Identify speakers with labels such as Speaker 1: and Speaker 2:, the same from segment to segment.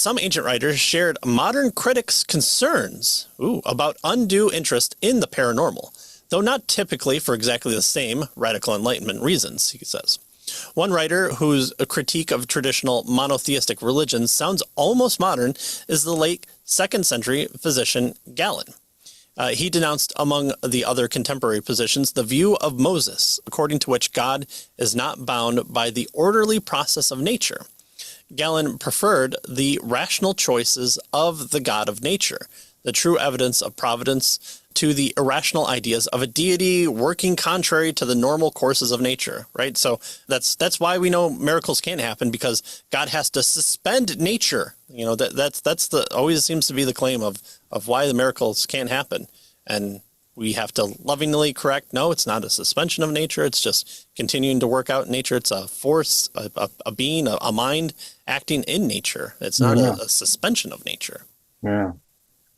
Speaker 1: some ancient writers shared modern critics' concerns about undue interest in the paranormal, though not typically for exactly the same radical Enlightenment reasons, he says. One writer whose critique of traditional monotheistic religions sounds almost modern is the late 2nd century physician Galen. He denounced, among the other contemporary positions, the view of Moses, according to which God is not bound by the orderly process of nature. Galen preferred the rational choices of the God of nature, the true evidence of providence, to the irrational ideas of a deity working contrary to the normal courses of nature, right? So that's why we know miracles can't happen, because God has to suspend nature. You know, that's the always seems to be the claim of why the miracles can't happen. And we have to lovingly correct, no, it's not a suspension of nature. It's just continuing to work out in nature. It's a force, a being, a mind acting in nature. It's not a suspension of nature.
Speaker 2: Yeah.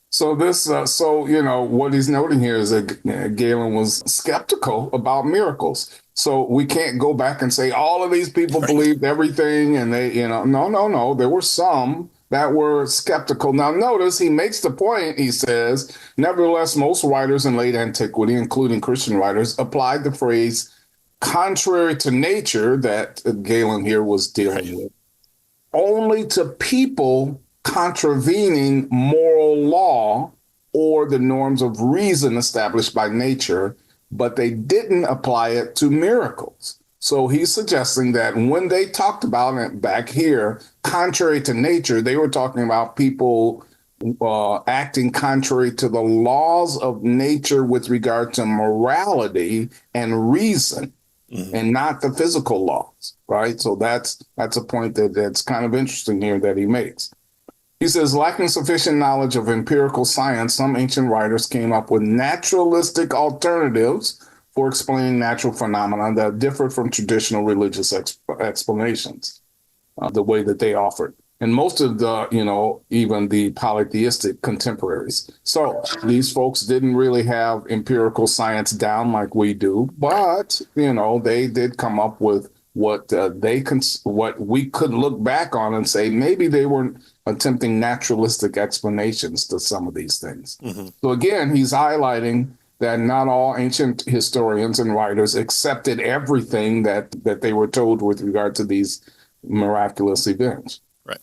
Speaker 2: So this, what he's noting here is that Galen was skeptical about miracles. So we can't go back and say all of these people believed everything, and they, no. There were some that were skeptical. Now, notice he makes the point. He says, nevertheless, most writers in late antiquity, including Christian writers, applied the phrase "contrary to nature" that Galen here was dealing with only to people contravening moral law or the norms of reason established by nature, but they didn't apply it to miracles. So he's suggesting that when they talked about it back here, contrary to nature, they were talking about people acting contrary to the laws of nature with regard to morality and reason, and not the physical laws, right? So that's a point that's kind of interesting here that he makes. He says, lacking sufficient knowledge of empirical science, some ancient writers came up with naturalistic alternatives for explaining natural phenomena that differed from traditional religious explanations, the way that they offered. And most of the, even the polytheistic contemporaries. So these folks didn't really have empirical science down like we do, but, they did come up with what we could look back on and say, maybe they weren't attempting naturalistic explanations to some of these things. Mm-hmm. So again, he's highlighting that not all ancient historians and writers accepted everything that they were told with regard to these miraculous events.
Speaker 1: Right.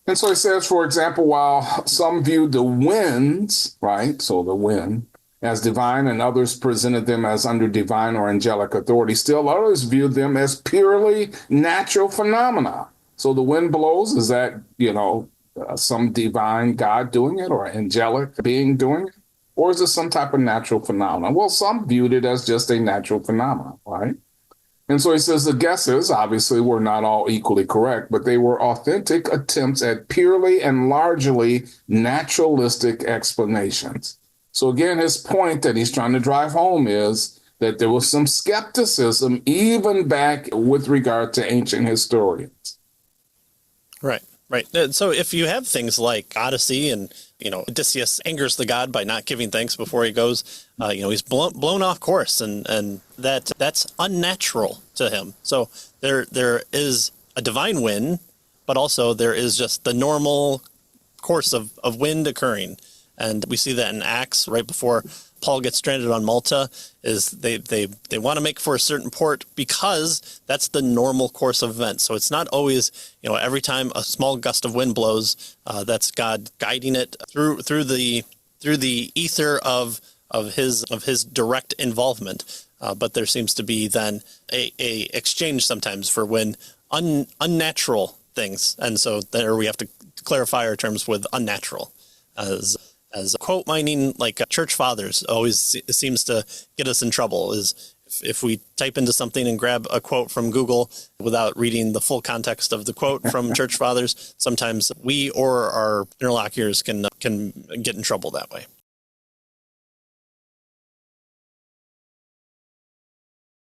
Speaker 2: And so he says, for example, while some viewed the winds, right, so the wind, as divine, and others presented them as under divine or angelic authority, still others viewed them as purely natural phenomena. So the wind blows, is that, some divine God doing it or angelic being doing it? Or is it some type of natural phenomenon? Well, some viewed it as just a natural phenomenon, right? And so he says the guesses obviously were not all equally correct, but they were authentic attempts at purely and largely naturalistic explanations. So again, his point that he's trying to drive home is that there was some skepticism even back with regard to ancient historians.
Speaker 1: Right. So if you have things like Odyssey and, Odysseus angers the god by not giving thanks before he goes, he's blown off course, and that's unnatural to him. So there is a divine wind, but also there is just the normal course of wind occurring. And we see that in Acts right before Paul gets stranded on Malta, is they want to make for a certain port because that's the normal course of events. So it's not always, every time a small gust of wind blows, that's God guiding it through the ether of his direct involvement. But there seems to be then a exchange sometimes for when unnatural things, and so there we have to clarify our terms with unnatural as quote mining, like church fathers always seems to get us in trouble, is if we type into something and grab a quote from Google without reading the full context of the quote from church fathers, sometimes we or our interlocutors can get in trouble that way.